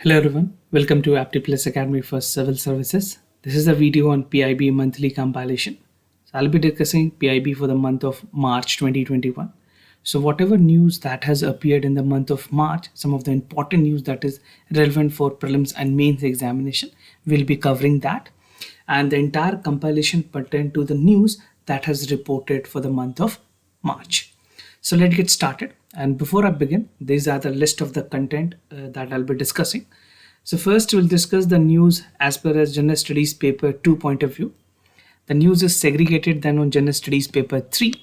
Hello everyone, welcome to Apti Academy for Civil Services. This is a video on PIB monthly compilation. So I'll be discussing PIB for the month of March 2021. So whatever news that has appeared in the month of March, some of the important news that is relevant for prelims and mains examination, we'll be covering that. And the entire compilation pertain to the news that has reported for the month of March. So let's get started. And before I begin, these are the list of the content that I'll be discussing. So first we'll discuss the news as per as General Studies paper 2 point of view. The news is segregated then on General Studies paper 3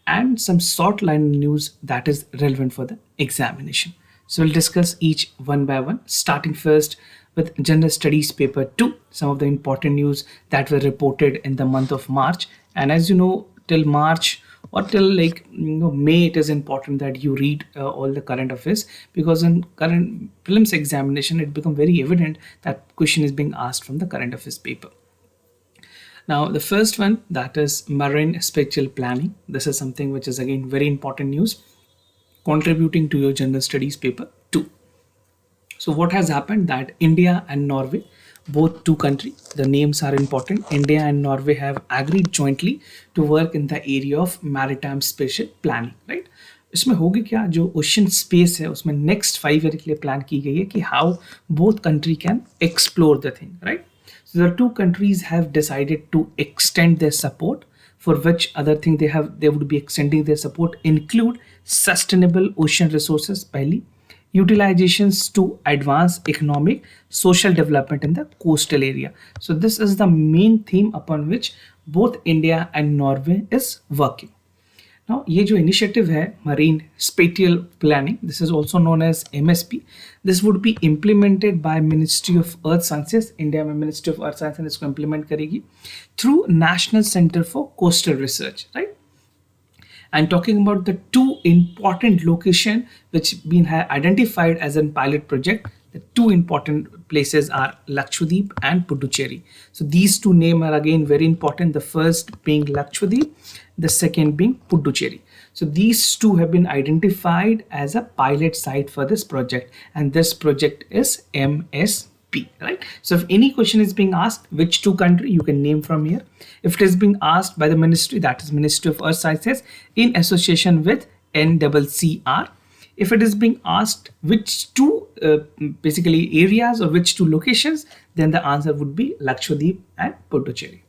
and some short line news that is relevant for the examination. So we'll discuss each one by one, starting first with General Studies paper 2, some of the important news that were reported in the month of March. And as you know, till March or till May, it is important that you read all the current affairs, because in current prelims examination it become very evident that question is being asked from the current affairs paper. Now the first one, that is marine spatial planning. This is something which is again very important news contributing to your General Studies paper 2. So what has happened that India and Norway, both two countries, the names are important. India and Norway have agreed jointly to work in the area of maritime spatial planning, right? इसमें होगी क्या, जो ocean space है उसमें next 5 year के लिए plan की गई है कि how both country can explore the thing, right? So the two countries have decided to extend their support, for which other thing they would be extending their support include sustainable ocean resources, पहली, utilizations to advance economic social development in the coastal area. So this is the main theme upon which both India and Norway is working. Now ये जो initiative है marine spatial planning, this is also known as MSP. This would be implemented by Ministry of Earth Sciences. India में Ministry of Earth Sciences इसको implement करेगी through National Center for Coastal Research, right? And talking about the two important locations which been identified as a pilot project, the two important places are Lakshadweep and Puducherry. So these two names are again very important. The first being Lakshadweep, the second being Puducherry. So these two have been identified as a pilot site for this project, and this project is MSP. Right? So if any question is being asked, which two country, you can name from here. If it is being asked by the ministry, that is Ministry of Earth Sciences in association with NCCR. If it is being asked which two basically areas or which two locations, then the answer would be Lakshadweep and Puducherry.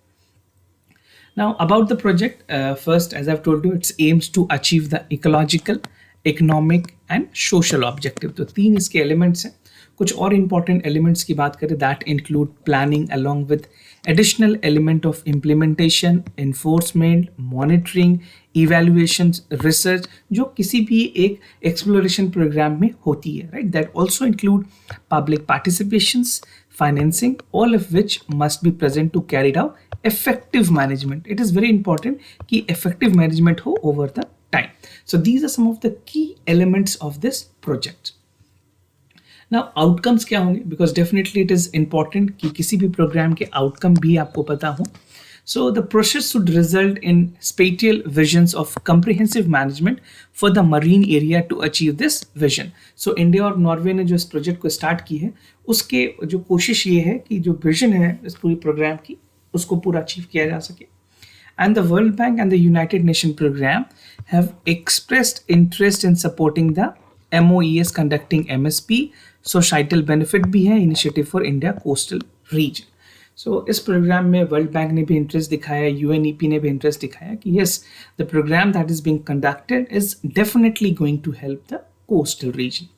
Now about the project, first, as I've told you, it aims to achieve the ecological, economic and social objective. तो तीन इसके elements हैं. कुछ और important elements की बात करें, that include planning along with additional element of implementation, enforcement, monitoring, evaluations, research, जो किसी भी एक exploration program में होती है, right? That also include public participations, financing, all of which must be present to carry out effective management. It is very important कि effective management हो over the time. So these are some of the key elements of this project. Now outcomes क्या होंगे, because definitely it is important कि किसी भी program के outcome भी आपको पता हो. So the process should result in spatial visions of comprehensive management for the marine area to achieve this vision. So India और Norway ने जो इस project को start की है, उसके जो कोशिश ये है कि जो vision है इस पूरी program की, उसको पूरा achieve किया जा सके. And the World Bank and the United Nations program have expressed interest in supporting the MOES conducting MSP. Societal benefit भी है initiative for India coastal region. So इस program में World Bank ने भी interest दिखाया, UNEP ने भी interest दिखाया कि yes, the program that is being conducted is definitely going to help the coastal region.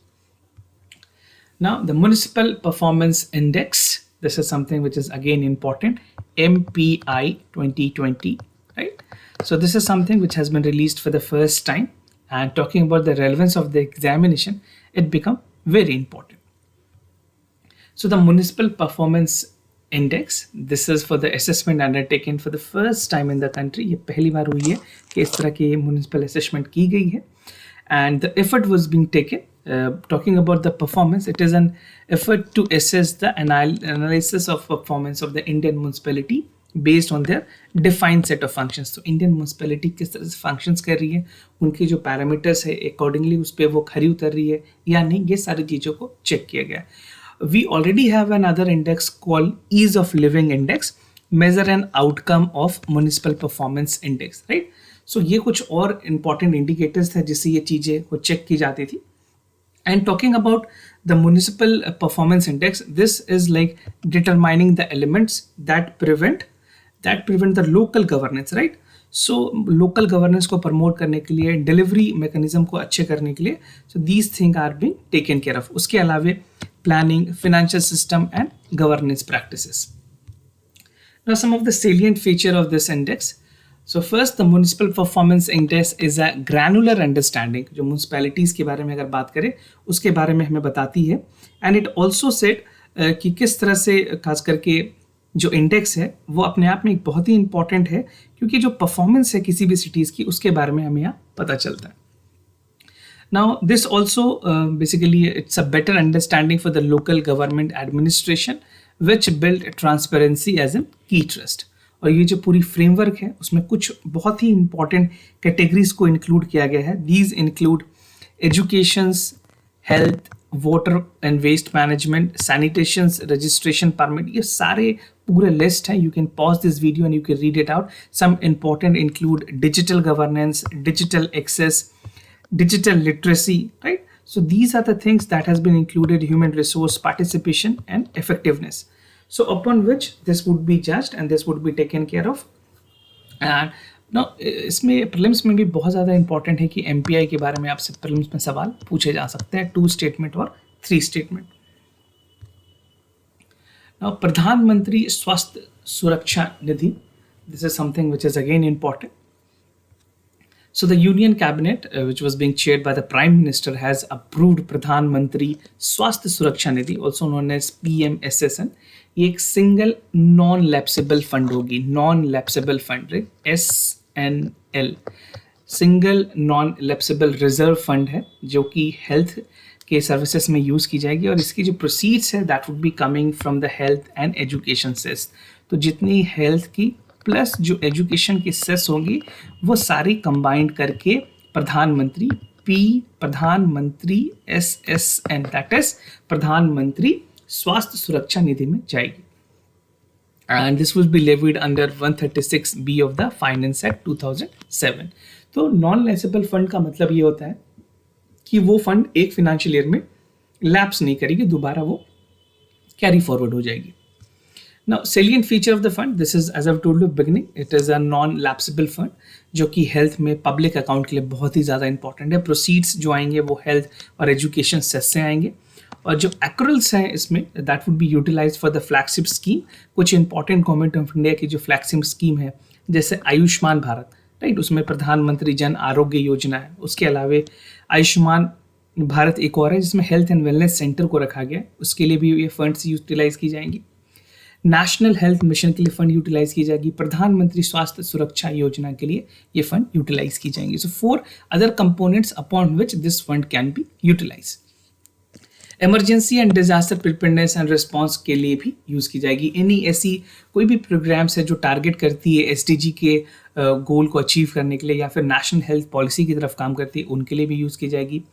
Now the Municipal Performance Index, this is something which is again important, MPI 2020, right? So this is something which has been released for the first time, and talking about the relevance of the examination, it become very important. So the Municipal Performance Index, this is for the assessment undertaken for the first time in the country. ये पहली बार हुई है कि इस तरह की municipal assessment की गई है, and the effort was being taken. Talking about the performance, it is an effort to assess the analysis of performance of the Indian municipality based on their defined set of functions. तो Indian municipality किस तरह से functions कर रही है, उनके जो parameters है accordingly उस पर वो खरी उतर रही है या नहीं, ये सारी चीज़ों को check किया गया. we already have another index called Ease of Living Index, measure an outcome of Municipal Performance Index, right? So ये कुछ और important indicators थे जिससे ये चीज़ें को check की जाती थी. And talking about the Municipal Performance Index, this is like determining the elements that prevent the local governance, right? So local governance को promote करने के लिए, delivery mechanism को अच्छे करने के लिए, so these things are being taken care of. उसके अलावे planning, financial system and governance practices. Now some of the salient feature of this index. So first, the Municipal Performance Index is a granular understanding. जो municipalities के बारे में अगर बात करें उसके बारे में हमें बताती है. And it also said कि किस तरह से खास करके जो इंडेक्स है वो अपने आप में एक बहुत ही इंपॉर्टेंट है, क्योंकि जो परफॉर्मेंस है किसी भी सिटीज़ की उसके बारे में हमें यहाँ पता चलता है. Now this also basically it's a better understanding for the local government administration which build transparency as a key trust. और ये जो पूरी फ्रेमवर्क है उसमें कुछ बहुत ही इंपॉर्टेंट कैटेगरीज को इंक्लूड किया गया है. These include educations, health, water and waste management, sanitations, registration permit, ये सारे पूरे लिस्ट है. You can pause this video and you can read it out. Some important include digital governance, digital access, digital literacy, right? So these are the things that has been included: human resource participation and effectiveness. So upon which this would be judged and this would be taken care of. And now इसमें prelims में भी बहुत ज़्यादा important है कि MPI के बारे में आपसे prelims में सवाल पूछे जा सकते हैं, 2 statement और 3 statement. Now प्रधानमंत्री स्वास्थ्य सुरक्षा निधि, this is something which is again important. So the Union Cabinet, which was being chaired by the Prime Minister, has approved Pradhan Mantri Swasthya Suraksha Nidhi, also known as PMSSN. ये एक single non-lapsable fund होगी, non-lapsable fund, right? SNL, single non-lapsable reserve fund है जो कि health के services में use की जाएगी, और इसकी जो proceeds है that would be coming from the health and education cess. तो जितनी health की प्लस जो एजुकेशन की सेस होगी वो सारी कंबाइंड करके प्रधानमंत्री SSN, दैट इज प्रधानमंत्री स्वास्थ्य सुरक्षा निधि में जाएगी. And this will be levied under 136B of the finance act 2007. तो नॉन लैप्सेबल फंड का मतलब ये होता है कि वो फंड एक फाइनेंशियल ईयर में लैप्स नहीं करेगी, दोबारा वो कैरी फॉरवर्ड हो जाएगी. Now, salient feature of the fund, this is as I've told you beginning, it is a non-lapsable fund जो कि हेल्थ में पब्लिक अकाउंट के लिए बहुत ही ज़्यादा इंपॉर्टेंट है. प्रोसीड्स जो आएंगे वो हेल्थ और एजुकेशन सेस से आएंगे, और जो एक्रेल्स हैं इसमें that would be utilise for the flagship scheme. कुछ इंपॉर्टेंट गवर्नमेंट ऑफ इंडिया की जो फ्लैगशिप स्कीम है जैसे आयुष्मान भारत, राइट, उसमें प्रधानमंत्री जन आरोग्य योजना है. उसके अलावे आयुष्मान भारत एक और है जिसमें हेल्थ एंड वेलनेस सेंटर को रखा गया है, उसके लिए भी ये फंड्स यूटिलाइज की जाएंगी. नेशनल हेल्थ मिशन के लिए फंड यूटिलाइज की जाएगी. प्रधानमंत्री स्वास्थ्य सुरक्षा योजना के लिए ये फंड यूटिलाइज की जाएंगी. So 4 other components upon which this fund can be utilise. Emergency and disaster preparedness and response के लिए भी यूज की जाएगी. एनी ऐसी कोई भी प्रोग्राम्स है जो टारगेट करती है SDG के गोल को अचीव करने के लिए या फिर नेशनल हेल्थ पॉलिसी की तरफ काम करती है, उनके लिए भी यूज की जाएगी.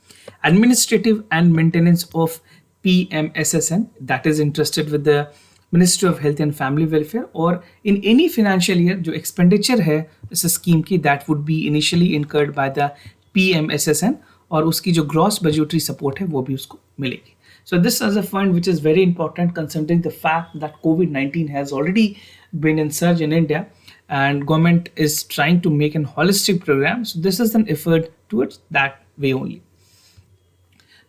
Administrative and maintenance of PMSSN, that is interested with the ministry of health and family welfare, और इन एनी फाइनेंशियल ईयर जो एक्सपेंडिचर है इस स्कीम की that would B initially incurred by the PMSSN, और उसकी जो ग्रॉस बजटरी सपोर्ट है वो भी उसको मिलेगी. So this is a fund which is very important considering the fact that COVID-19 has already been in surge in India and government is trying to make an holistic program. So this is an effort towards that way only.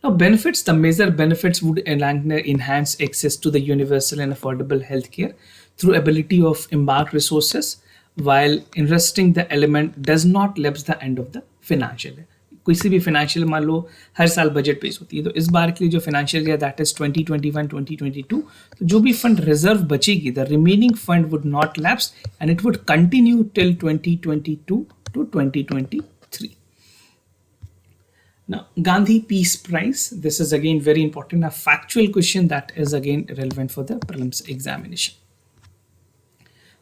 Now benefits, the major benefits would enhance access to the universal and affordable healthcare through ability of embarked resources, while investing the element does not lapse the end of the financial year. किसी भी financial मान लो हर साल budget पेश होती है, तो इस बार के लिए जो फाइनेंशियल ईयर दैट इज 2021-2022, तो जो भी फंड रिजर्व बचेगी the remaining fund would not lapse and it would continue till 2022 to 2023. Now, Gandhi Peace Prize, this is again very important, a factual question that is again relevant for the prelims examination.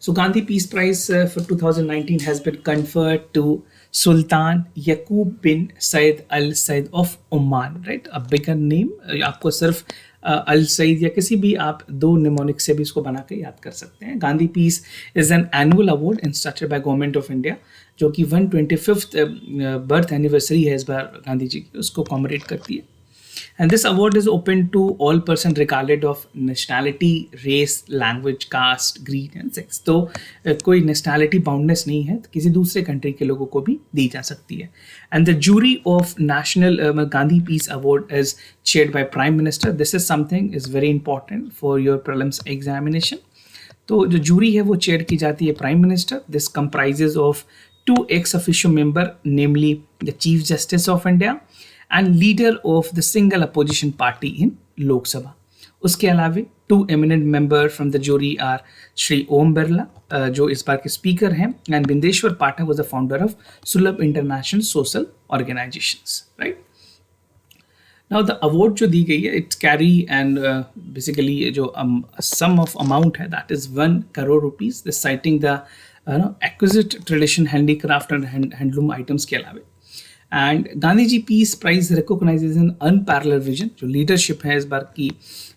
So Gandhi Peace Prize for 2019 has been conferred to Sultan यकूब bin Said Al Said of Oman, right, a bigger name. आपको सिर्फ अल सईद या किसी भी आप दो mnemonic से भी इसको बना के याद कर सकते हैं। Gandhi peace is an annual award instructed by government of India, जो कि 125th बर्थ एनिवर्सरी है इस बार गांधी जी की, उसको कॉमरेट करती है। And this award is open to all person regardless of nationality, race, language, caste, creed and sex। तो कोई nationality boundness नहीं है, तो किसी दूसरे कंट्री के लोगों को भी दी जा सकती है। And the jury of National Gandhi Peace Award is chaired by Prime Minister। This is something is very important for your prelims examination। तो जो जूरी है वो चेयर की जाती है prime minister. This comprises of 2 ex officio member, namely the Chief Justice of India and leader of the single opposition party in Lok Sabha। उसके अलावे 2 eminent member from the jury are Shri Om Birla, जो इस बार के speaker हैं, and Bindeshwar Pathak was the founder of Sulabh international social organisations, right. Now the award जो दी गई है, इट्स कैरी एंड बेसिकली जो सम ऑफ अमाउंट है that is 1 crore rupees, this citing the exquisite tradition handicraft and handloom items के अलावा। And Gandhi ji peace prize recognises an unparalleled vision, जो leadership है इस बार की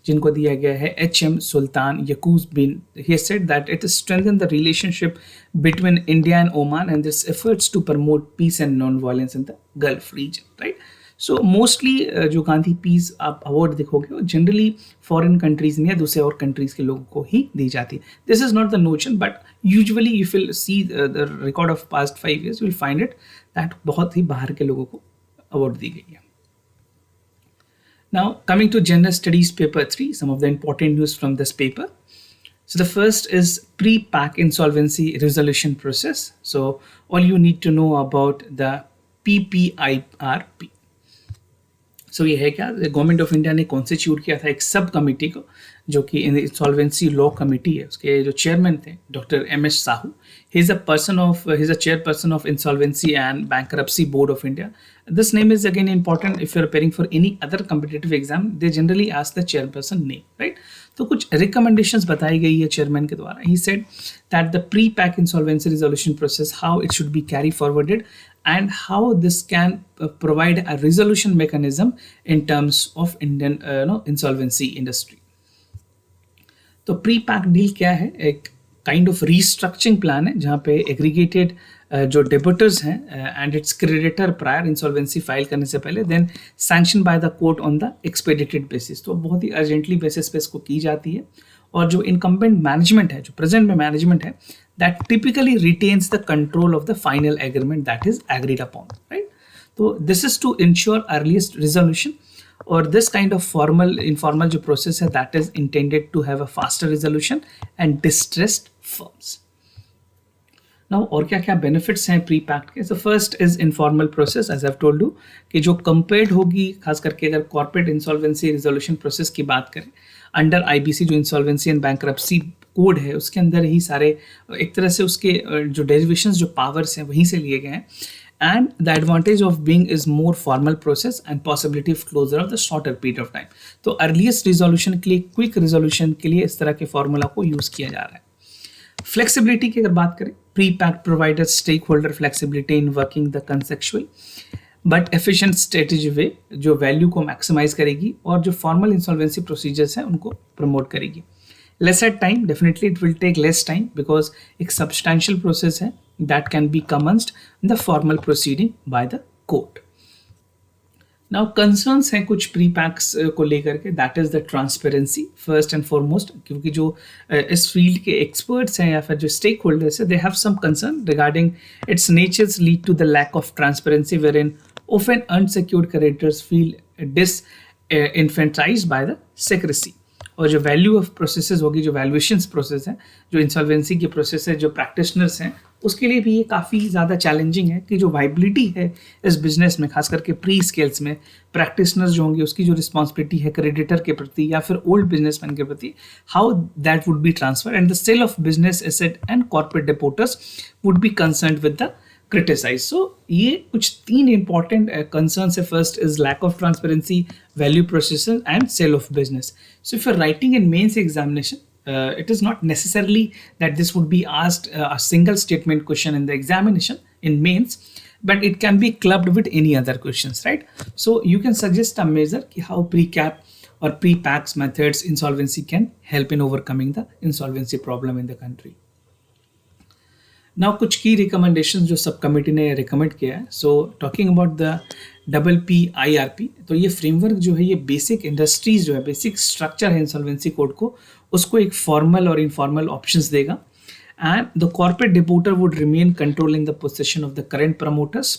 जिनको दिया गया है H M. Sultan यकूब bin. He said that it strengthen the relationship between India and Oman and this efforts to promote peace and non violence in the Gulf region, right. So mostly जो Gandhi piece आप award देखोगे वो generally foreign countries में या दूसरे और countries के लोगों को ही दी जाती है। This is not the notion, but usually you will see the record of past 5 years, you will find it that बहुत ही बाहर के लोगों को अवार्ड दी गई है। Now coming to General Studies paper 3, some of the important news from this paper. So the first is pre-pack insolvency resolution process. So all you need to know about the PPIRP. सो ये है क्या, government of India ने constitute किया था एक sub committee को, जो कि इंसॉल्वेंसी लॉ कमेटी है। उसके जो चेयरमैन थे doctor M S Sahu, he is a chairperson of insolvency and bankruptcy board of India. This name is again important if you are appearing for any other competitive exam, they generally ask the chairperson name, right. तो कुछ recommendations बताई गई है chairman के द्वारा। He said that the pre pack insolvency resolution process, how it should be carry forwarded and how this can provide a resolution mechanism in terms of Indian insolvency industry। तो pre pack deal क्या है, एक kind of restructuring plan है जहाँ पे aggregated जो debtors हैं and its creditor prior insolvency file करने से पहले then sanction by the court on the expedited basis. तो बहुत ही अर्जेंटली बेसिस पे इसको की जाती है। और जो इनकम्बेंट मैनेजमेंट है, जो प्रेजेंट में मैनेजमेंट है, that typically retains the control of the final agreement that is agreed upon, right? So this is to ensure earliest resolution, or this kind of informal जो process है that is intended to have a faster resolution and distressed firms। Now और क्या क्या benefits हैं pre pact के। So first is informal process, as I've told you, कि जो compared होगी, खास करके अगर corporate insolvency resolution process की बात करें अंडर IBC जो इंसॉल्वेंसी एंड बैंकरप्सी कोड है, उसके अंदर ही सारे एक तरह से उसके जो डेरिवेशंस जो पावर्स हैं वहीं से लिए गए हैं। And the advantage of being is more formal process and possibility of closure of the shorter period of time. तो अर्लीस्ट रिजोल्यूशन के लिए, क्विक रिजोल्यूशन के लिए इस तरह के फॉर्मूला को यूज किया जा रहा है। फ्लेक्सिबिलिटी की अगर बात करें, pre pact provider stakeholder flexibility in working the conceptual but efficient strategy way, जो वैल्यू को मैक्सिमाइज करेगी और जो फॉर्मल इंसॉल्वेंसी प्रोसीजर्स हैं उनको प्रमोट करेगी। lesser time, definitely it will take less time because एक substantial process है that can be commenced in the formal proceeding by the court। Now concerns हैं कुछ प्री पैक्स को लेकर के, that is the transparency first and foremost, क्योंकि जो इस फील्ड के एक्सपर्ट्स हैं या फिर जो स्टेक होल्डर्स हैं, they have some concern regarding its natures lead to the lack of transparency wherein often unsecured creditors feel disenfranchised by the secrecy। और जो वैल्यू ऑफ प्रोसेसेस होगी, जो वैल्यूएशंस प्रोसेस है, जो इंसॉल्वेंसी की प्रोसेस है, जो प्रैक्टिशनर्स हैं, उसके लिए भी ये काफ़ी ज़्यादा चैलेंजिंग है कि जो वाइबिलिटी है इस बिजनेस में, खास करके प्री स्केल्स में, प्रैक्टिशनर्स जो होंगे उसकी जो रिस्पॉन्सिबिलिटी है क्रेडिटर के प्रति या फिर ओल्ड बिजनेसमैन के प्रति, how that would be transfer and the sale of business asset and corporate debtors would be concerned with the criticise. So ये कुछ 3 इंपॉर्टेंट कंसर्न है। First is lack of transparency, value processing and sale of business. So if you are writing in mains examination, it is not necessarily that this would be asked a single statement question in the examination in mains, but it can be clubbed with any other questions, right? So you can suggest a measure ki how pre-cap or pre-pax methods insolvency can help in overcoming the insolvency problem in the country. Now कुछ की recommendation जो sub committee ने recommend किया है. So talking about the PPIRP, तो ये framework जो है ये बेसिक इंडस्ट्रीज जो है, बेसिक स्ट्रक्चर है इंसॉल्वेंसी कोड को, उसको एक फॉर्मल और इनफॉर्मल ऑप्शंस देगा. And the corporate debtor would remain controlling the position of the current promoters.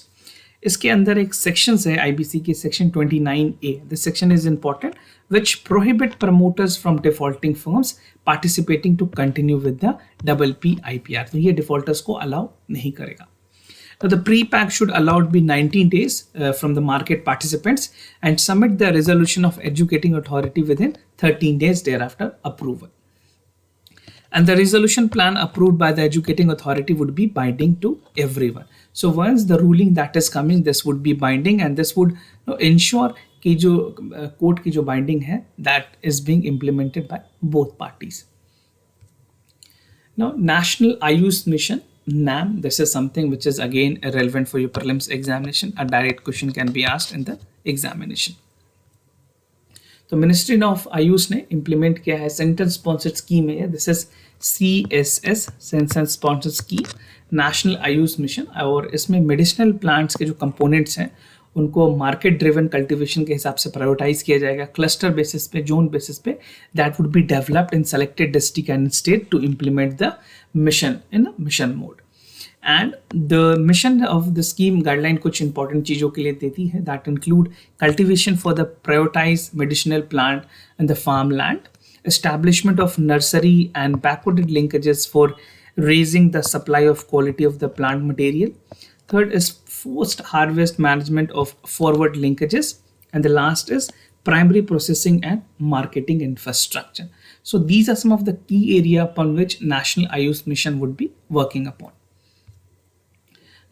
इसके अंदर एक सेक्शन है आईबीसी की, section 29A. This section is important, which prohibit promoters from defaulting firms participating to continue with the PPIPR. तो ये defaulters को allow नहीं करेगा. Now the pre-pack should allowed be 19 days from the market participants and submit the resolution of educating authority within 13 days thereafter approval. And the resolution plan approved by the educating authority would be binding to everyone. So once the ruling that is coming, this would be binding, and this would ensure कि जो court की जो binding है that is being implemented by both parties. Now National Ayush Mission, NAM, this is something which is again relevant for your prelims examination. A direct question can be asked in the examination. तो ministry of Ayush ने implement किया है central sponsored scheme है. This is CSS, central sponsored scheme, national Ayush mission. और इसमें medicinal plants के जो components हैं उनको मार्केट ड्रिवन कल्टीवेशन के हिसाब से प्रायोरिटाइज किया जाएगा, क्लस्टर बेसिस पे, जोन बेसिस पे. That would be developed in selected district and state to implement the mission in mission mode. And the mission of the scheme guideline कुछ important चीज़ों के लिए देती है. That include cultivation for the prioritise medicinal plant in the farm land, establishment of nursery and backwarded linkages for raising the supply of quality of the plant material. Third is post harvest management of forward linkages, and the last is primary processing and marketing infrastructure. So these are some of the key area upon which National Ayush Mission would be working upon.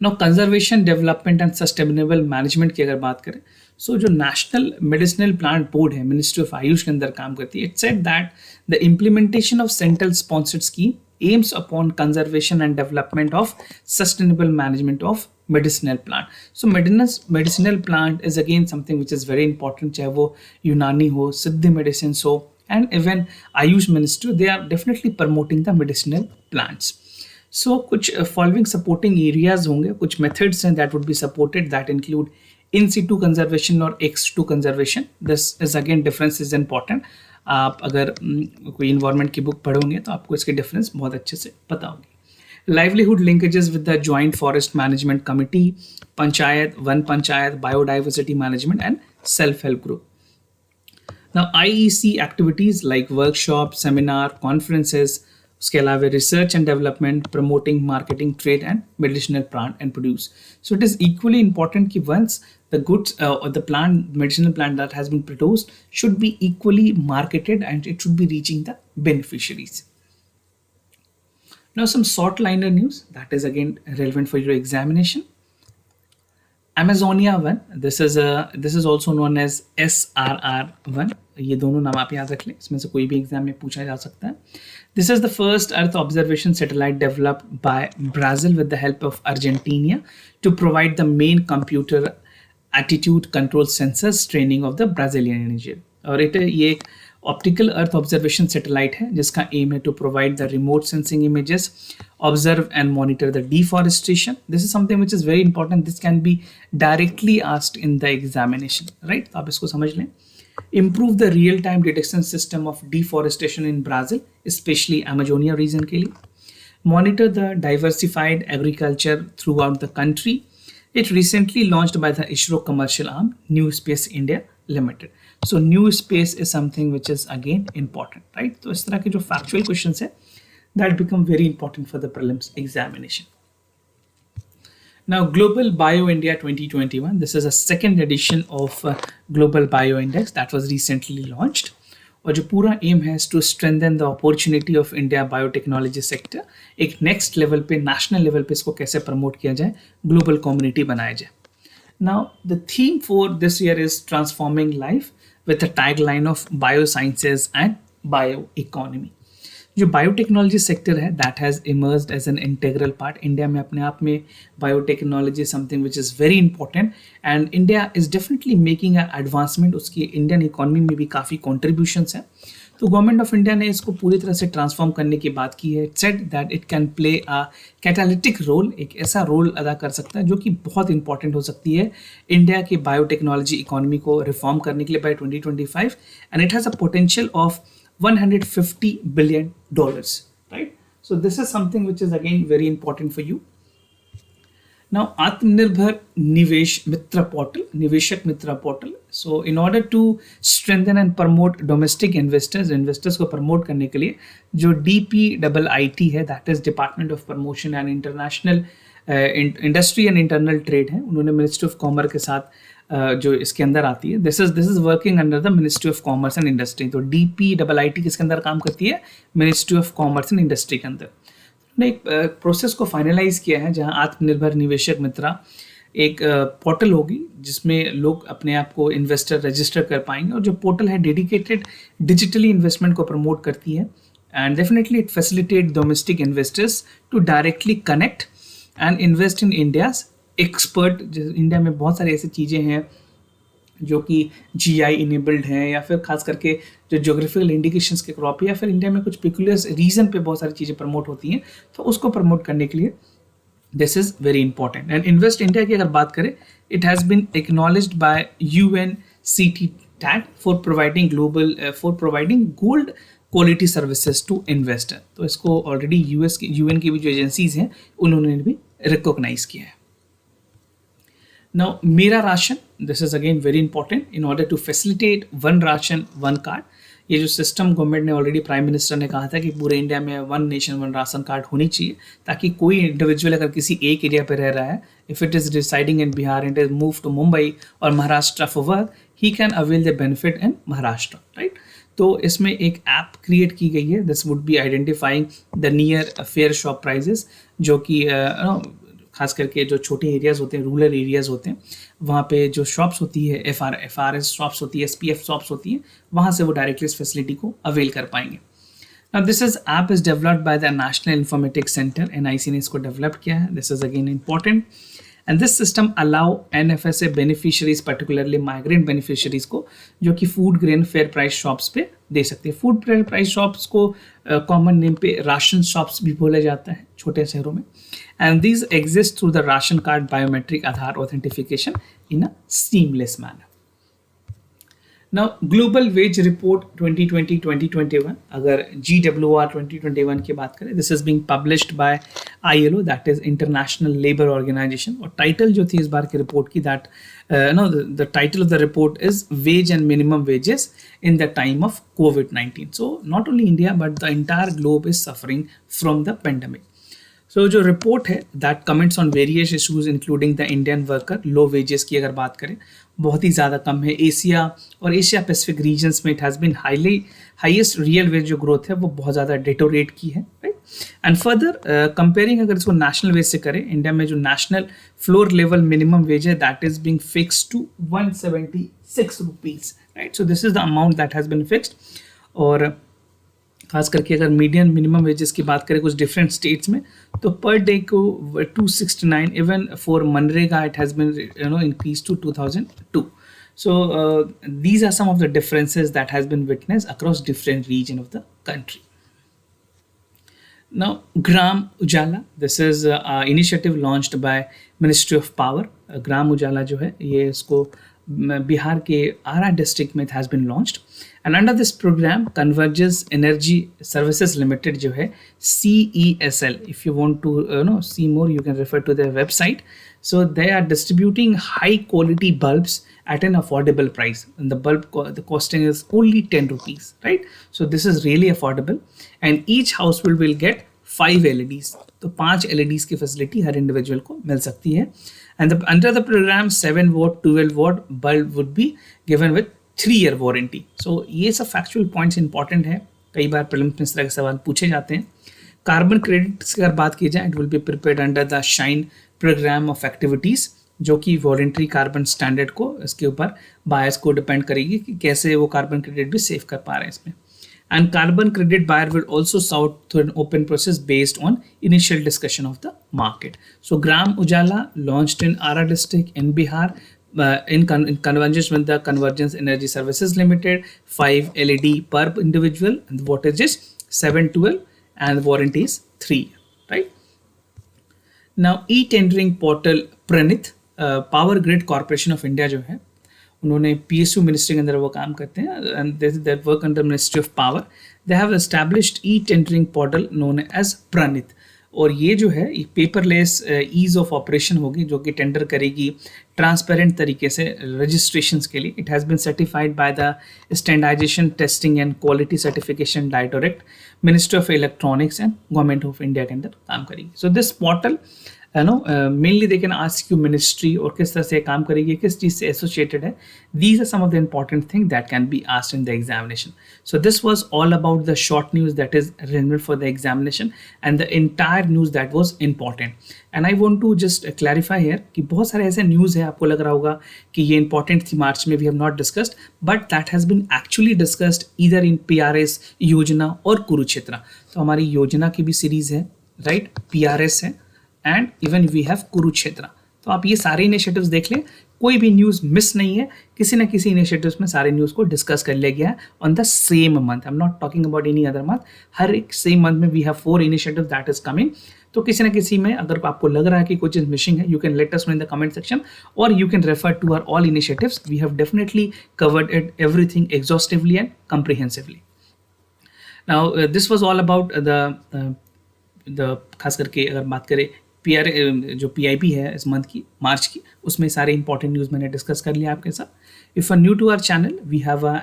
Now conservation development and sustainable management की अगर बात करें, सो जो national medicinal plant board है, ministry of Ayush के अंदर काम करती है. It said that the implementation of central sponsored scheme aims upon conservation and development of sustainable management of medicinal plant. So medicinal plant is again something which is very important, चाहे वो यूनानी हो, Siddhi medicine हो, and even Ayush ministry, they are definitely promoting the medicinal plants. So कुछ following supporting areas होंगे, कुछ methods हैं that would be supported, that include in situ conservation और ex situ conservation. This is again difference is important. आप अगर कोई environment की book पढ़ोगे तो आपको इसके डिफरेंस बहुत अच्छे से पता होगी. Livelihood linkages with the joint forest management committee, panchayat, one panchayat, biodiversity management and self help group. Now IEC activities like workshop, seminar, conferences, उसके अलावा research and development, promoting, marketing, trade and medicinal plant and produce. So it is equally important कि once the goods or the plant, medicinal plant that has been produced should be equally marketed and it should be reaching the beneficiaries. Now some short liner news that is again relevant for your examination. Amazonia 1, this is also known as SRR1. ये दोनों नाम आप याद रख लें, इसमें से कोई भी एग्जाम में पूछा जा सकता है. This is the first Earth observation satellite developed by Brazil with the help of Argentina to provide the main computer attitude control sensors training of the Brazilian energy. और ये एक ऑप्टिकल अर्थ ऑब्जर्वेशन सैटेलाइट है जिसका aim है to provide the remote sensing images, observe and monitor the deforestation. This is something which is very important. This can be directly asked in the examination, right? तो आप इसको समझ लें. Improve the real-time detection system of deforestation in Brazil, especially Amazonia region के लिए. Monitor the diversified agriculture throughout the country. It recently launched by the ISRO commercial arm, New Space India Limited. So New Space is something which is again important, right? तो इस तरह के जो factual questions है, that become very important for the prelims examination. Now, Global Bio India 2021. This is a second edition of Global Bio Index that was recently launched. और जो पूरा aim है to strengthen the opportunity of India biotechnology sector. एक next level पे, national level पे इसको कैसे promote किया जाए, ग्लोबल कम्युनिटी बनाया जाए. Now the theme for this year is transforming life with the tagline of biosciences and bioeconomy. जो बायोटेक्नोलॉजी सेक्टर है that has emerged as an integral part. India में अपने आप में biotechnology something which is very important and India is definitely making a advancement. उसकी Indian economy में भी काफ़ी कॉन्ट्रीब्यूशंस हैं। तो गवर्नमेंट ऑफ इंडिया ने इसको पूरी तरह से ट्रांसफॉर्म करने की बात की है। It said that it can play a catalytic role, एक ऐसा रोल अदा कर सकता है जो कि बहुत इंपॉर्टेंट हो सकती है इंडिया की बायोटेक्नोलॉजी इकोनॉमी को रिफॉर्म करने के लिए by 2025 and it has a potential of $150 billion, right? So this is something which is again very important for you. Now, Atmanirbhar Nivesh Mitra portal, Niveshak Mitra portal. So in order to strengthen and promote domestic investors को promote करने के लिए जो DPIIT है, that is Department of Promotion and International Industry and Internal Trade है, उन्होंने Ministry of Commerce के साथ जो इसके अंदर आती है, this is working under the ministry of commerce and industry. तो DPIIT किसके अंदर काम करती है? Ministry of commerce and industry के अंदर। ने एक प्रोसेस को फाइनलाइज किया है जहां आत्मनिर्भर निवेशक मित्रा एक पोर्टल होगी जिसमें लोग अपने आप को इन्वेस्टर रजिस्टर कर पाएंगे, और जो पोर्टल है डेडिकेटेड डिजिटली इन्वेस्टमेंट को प्रमोट करती है and definitely it facilitate domestic investors to directly connect and invest in India's expert. India में बहुत सारी ऐसी चीज़ें हैं जो कि GI इनेबल्ड हैं, या फिर खास करके जो ज्योग्राफिकल इंडिकेशंस के क्रॉप है, या फिर इंडिया में कुछ पिकुलर रीजन पे बहुत सारी चीज़ें प्रमोट होती हैं, तो उसको प्रमोट करने के लिए this is very important. And invest India की अगर बात करें, it has been acknowledged by UNCTAD for providing gold quality services to investor. तो इसको ऑलरेडी UN की भी जो एजेंसीज हैं उन्होंने भी रिकॉग्नाइज किया है। Now, मेरा ration, this is again very important in order to facilitate one ration one card। ये जो सिस्टम गवर्नमेंट ने ऑलरेडी प्राइम मिनिस्टर ने कहा था कि पूरे इंडिया में one nation one ration card होनी चाहिए, ताकि कोई इंडिविजुअल अगर किसी एक एरिया पे रह रहा है, if it is residing in Bihar and is move to Mumbai और Maharashtra for work, he can avail the benefit in Maharashtra, right. तो इसमें एक ऐप क्रिएट की गई है, this would be identifying the near fair shop prices, जो कि खास करके जो छोटे एरियाज़ होते हैं, रूरल एरियाज़ होते हैं, वहाँ पे जो शॉप्स होती है, FRS शॉप्स होती है, SPF शॉप्स होती हैं, वहाँ से वो डायरेक्टली इस फैसिलिटी को अवेल कर पाएंगे। Now this is app is developed by the National Informatics Center, NIC ने इसको डेवलप किया है। This is again important and this system allow NFSA beneficiaries, particularly migrant beneficiaries को, जो कि food grain fair price shops पे दे सकते हैं। फूड फेयर प्राइस शॉप्स को कॉमन नेम पे राशन शॉप्स भी बोला जाता है छोटे शहरों में, and these exist through the ration card biometric Aadhaar authentication in a seamless manner. Now, Global Wage Report 2020-2021, अगर GWR 2021 की बात करें, this is being published by ILO, that is International Labour Organization, और टाइटल जो थी इस बार की रिपोर्ट की, that the title of the report is Wage and Minimum Wages in the Time of COVID-19. So not only India but the entire globe is suffering from the pandemic. So जो report है that comments on various issues including the Indian worker. Low wages की अगर बात करें, बहुत ही ज़्यादा कम है। Asia और एशिया पैसिफिक रीजन्स में it has been highest real wage जो ग्रोथ है वो बहुत ज़्यादा डिटोरेट की है, राइट। एंड फर्दर कंपेयरिंग अगर इसको नेशनल वेज से करें, इंडिया में जो national floor level minimum wage है that is being fixed to 176 rupees, right. So this is the amount that has been fixed. और खास करके अगर मीडियन मिनिमम वेजेस की बात करें कुछ डिफरेंट स्टेट्स में, तो पर डे को 269, even for MNREGA it has been increase to 2002। So these are some of the differences that has been witness across different region of the country. Now, Gram Ujala, this is an initiative launched by Ministry of Power. Gram Ujala जो है ये इसको बिहार के Arrah district में has been launched and under this programme convergence energy services limited जो है CESL, if you want to see more you can refer to their website. So they are distributing high quality bulbs at an affordable price, and the costing is only 10 rupees, right? So this is really affordable and each household will get 5 LEDs. तो 5 LEDs की facility हर individual को मिल सकती है। And under the program 7 watt 12 watt bulb would be given with 3-year warranty. So ये सब factual points important है, कई बार prelims में इस तरह के सवाल पूछे जाते हैं। कार्बन क्रेडिट्स की अगर बात की जाए, it will be prepared under the shine programme of activities, जो कि वॉलेंट्री कार्बन स्टैंडर्ड को इसके ऊपर बायस को डिपेंड करेगी कि कैसे वो कार्बन क्रेडिट भी सेव कर पा रहे हैं इसमें। And carbon credit buyer will also sought through an open process based on initial discussion of the market. So Gram Ujala launched in Ara district in Bihar in convergence with the Convergence Energy Services Limited, 5 LED per individual, and the wattage is 712 and the warranty is 3, right? Now e-tendering portal Pranit, power grid corporation of India जो है, उन्होंने PSU ministry के अंदर वो काम करते हैं and that work under ministry of power. They have established e tendering portal known as Pranit. और ये जो है पेपरलेस ईज ऑफ ऑपरेशन होगी जो कि टेंडर करेगी ट्रांसपेरेंट तरीके से रजिस्ट्रेशन के लिए. It has been certified by the standardisation testing and quality certification directorate, ministry of electronics and government of India के अंदर काम करेगी. So this portal mainly they can ask you ministry और किस तरह से काम करेगी, किस चीज़ से associated है. These are some of the important things that can be asked in the examination. So this was all about the short news that is relevant for the examination and the entire news that was important. And I want to just clarify here कि बहुत सारे ऐसे news है आपको लग रहा होगा कि ये important थी मार्च में, we have not discussed, but that has been actually discussed either in PRS योजना और कुरुक्षेत्र. तो हमारी योजना की भी सीरीज है, राइट, PRS है and even we have Kurukshetra. तो आप ये सारे इनिशिएटिव्स देख लें, कोई भी न्यूज़ मिस नहीं है. किसी ना किसी इनिशिएटिव्स में सारे न्यूज़ को डिस्कस कर लिया गया है on the same month. I am not talking about any other month. हर एक सेम मंथ में we have 4 initiative that is coming. तो किसी ना किसी में अगर आपको लग रहा है कि कोई चीज़ मिसिंग है, you can let us know in the comment section और you can refer to our all initiatives. We have definitely covered it everything exhaustively and comprehensively. Now this was all about the खास करके अगर बात करें जो PIB है इस month की, मार्च की, उसमें सारे इंपॉर्टेंट न्यूज़ मैंने डिस्कस कर लिया आपके साथ. If are new to our channel, we have a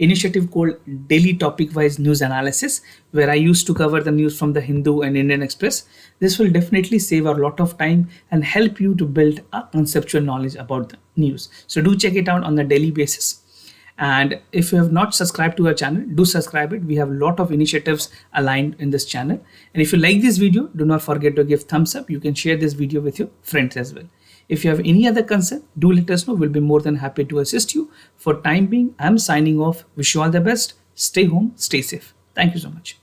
initiative called Daily Topic Wise News Analysis, where I used to cover the news from the Hindu and Indian Express. This will definitely save a lot of time and help you to build a conceptual knowledge about the news. So do check it out on the daily basis. And if you have not subscribed to our channel, do subscribe it. We have a lot of initiatives aligned in this channel. And if you like this video, do not forget to give thumbs up. You can share this video with your friends as well. If you have any other concern, do let us know. We'll be more than happy to assist you. For time being, I'm signing off. Wish you all the best. Stay home, stay safe. Thank you so much.